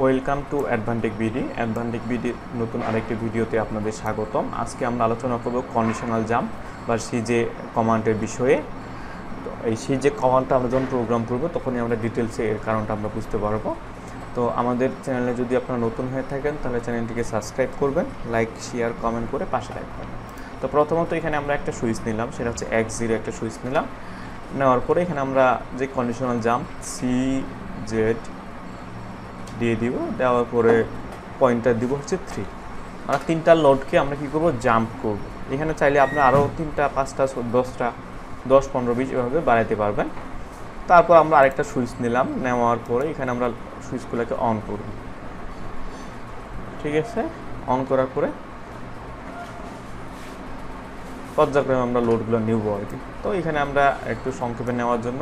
Welcome to Advantech BD. Advantech BD নতুন আরেকটি ভিডিওতে আপনাদের স্বাগতম। আজকে আমরা আলোচনা করব কন্ডিশনাল জাম্প বা সিজে কমান্ডের বিষয়ে। তো এই সিজে কমান্ডটা আমরা যখন প্রোগ্রাম করব তখনই আমরা ডিটেলসে এর কারণটা আমরা বুঝতে পারবো। তো আমাদের চ্যানেলে যদি আপনারা নতুন হয়ে থাকেন তাহলে চ্যানেলটিকে সাবস্ক্রাইব করবেন, লাইক শেয়ার কমেন্ট করে পাশে রাখবেন। তো প্রথমত এখানে আমরা একটা সুইচ নিলাম, সেটা হচ্ছে X0 একটা সুইচ নিলাম। নেওয়ার পরে এখানে আমরা যে কন্ডিশনাল জাম্প CZ দিয়ে দিব, দেওয়ার পরে পয়েন্টার দিব হচ্ছে 3। আমরা তিনটা লোডকে আমরা কী করবো, জাম্প করব। এখানে চাইলে আপনি আরও 3টা 5টা 10টা 10 15 20 এভাবে বাড়াইতে পারবেন। তারপর আমরা আরেকটা সুইচ নিলাম, নেওয়ার পরে এখানে আমরা সুইচগুলোকে অন করব। ঠিক আছে, অন করার পরে পর্যায়ক্রমে আমরা লোডগুলো নিব আর কি। তো এখানে আমরা একটু সংক্ষেপে নেওয়ার জন্য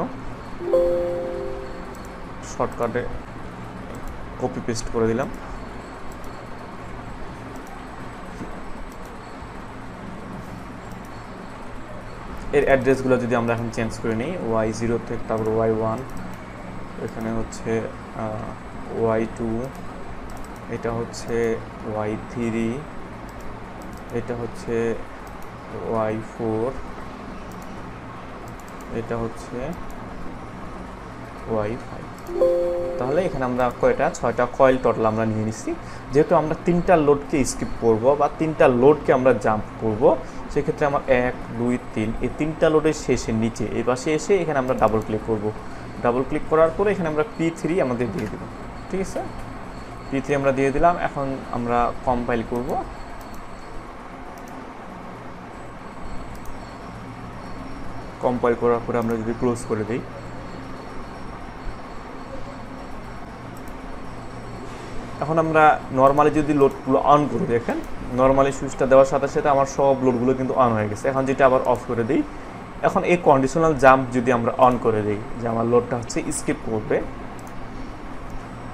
শর্টকাটে কপি পেস্ট করে দিলাম। এর অ্যাড্রেসগুলো যদি আমরা এখন চেঞ্জ করে নিই, Y0 থেকে তারপর Y1, এখানে হচ্ছে Y2, এটা হচ্ছে Y3, এটা হচ্ছে Y4, এটা হচ্ছে Y5। তাহলে এখানে আমরা কয়টা 6টা কয়েল টোটাল আমরা নিয়ে নিচ্ছি। যেহেতু আমরা 3টা লোডকে স্কিপ করব বা 3টা লোডকে আমরা জাম্প করব, সেক্ষেত্রে আমার 1 2 3 এই 3টা লোডের শেষে নিচে এই পাশে এসে এখানে আমরা ডাবল ক্লিক করব। ডাবল ক্লিক করার পরে এখানে আমরা P3 আমাদের দিয়ে দেব। ঠিক আছে, P3 আমরা দিয়ে দিলাম। এখন আমরা কম্পাইল করব। কম্পাইল করার পরে আমরা যদি ক্লোজ করে দিই, এখন আমরা নর্মালি যদি লোডগুলো অন করে দেখেন, নর্মালি সুইচটা দেওয়ার সাথে সাথে আমার সব লোডগুলো কিন্তু অন হয়ে গেছে। এখন যেটা আবার অফ করে দিই, এখন এই কন্ডিশনাল জাম্প যদি আমরা অন করে দিই যে আমার লোডটা হচ্ছে স্কিপ করবে,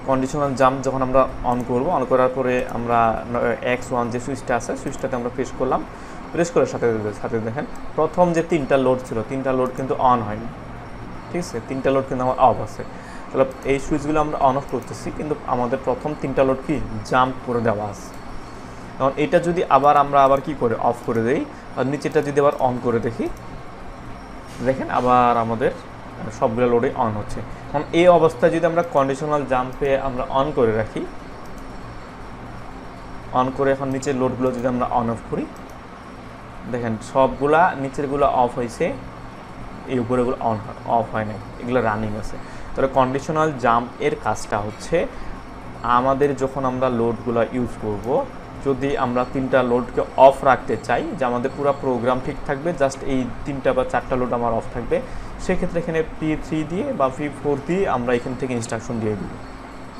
কন্ডিশনাল জাম্প যখন আমরা অন করব, অন করার পরে আমরা X1 যে সুইচটা আছে সুইচটাতে আমরা প্রেস করলাম। প্রেস করার সাথে সাথে দেখেন প্রথম যে 3টা লোড ছিল 3টা লোড কিন্তু অন হয়নি। ঠিক আছে, 3টা লোড কিন্তু আমার অফ আছে। তাহলে এই সুইচগুলো আমরা অন অফ করতেছি, কিন্তু আমাদের প্রথম 3টা লোড কি জাম্প করে দেওয়া আছে। এখন এটা যদি আমরা কি করে অফ করে দেই আর নিচেটা যদি আবার অন করে দেখি, দেখেন আবার আমাদের সবগুলো লোডে অন হচ্ছে। এখন এই অবস্থায় যদি আমরা কন্ডিশনাল জাম্পে আমরা অন করে রাখি, অন করে এখন নিচের লোডগুলো যদি আমরা অন অফ করি, দেখেন সবগুলা নিচেরগুলো অফ হয়েছে, এই উপরেগুলো অফ হয় নাই, এগুলো রানিং আছে। তাহলে কন্ডিশনাল জাম্প এর কাজটা হচ্ছে আমাদের যখন আমরা লোডগুলো ইউজ করব, যদি আমরা 3টা লোডকে অফ রাখতে চাই যে আমাদের পুরো প্রোগ্রাম ঠিক থাকবে, জাস্ট এই 3টা বা 4টা লোড আমার অফ থাকবে, সেক্ষেত্রে এখানে P3 দিয়ে বা P4 দিয়ে আমরা এখান থেকে ইনস্ট্রাকশন দিয়ে দিব।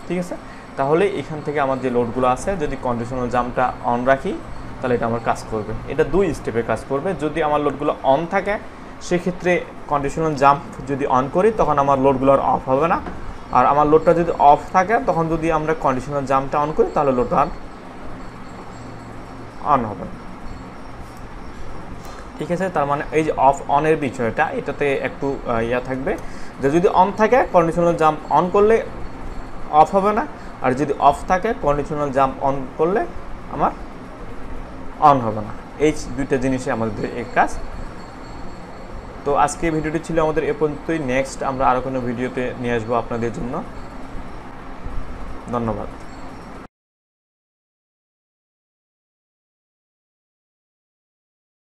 ঠিক আছে, তাহলে এখান থেকে আমার যে লোডগুলো আছে যদি কন্ডিশনাল জাম্পটা অন রাখি তাহলে এটা আমার কাজ করবে। এটা 2 স্টেপে কাজ করবে। যদি আমার লোডগুলো অন থাকে সেক্ষেত্রে কন্ডিশনাল জাম্প যদি অন করি তখন আমার লোডগুলো আর অফ হবে না, আর আমার লোডটা যদি অফ থাকে তখন যদি আমরা কন্ডিশনাল জাম্পটা অন করি তাহলে লোডটা আর অন হবে না। ঠিক আছে, তার মানে এই যে অফ অনের বিষয়টা এটাতে একটু থাকবে যে যদি অন থাকে কন্ডিশনাল জাম্প অন করলে অফ হবে না, আর যদি অফ থাকে কন্ডিশনাল জাম্প অন করলে আমার অন হবে না। এই 2টা জিনিসে আমাদের এই কাজ। তো আজকে ভিডিওটি ছিল আমাদের এ পর্যন্তই। নেক্সট আমরা আরও কোনো ভিডিওতে নিয়ে আসবো আপনাদের জন্য। ধন্যবাদ।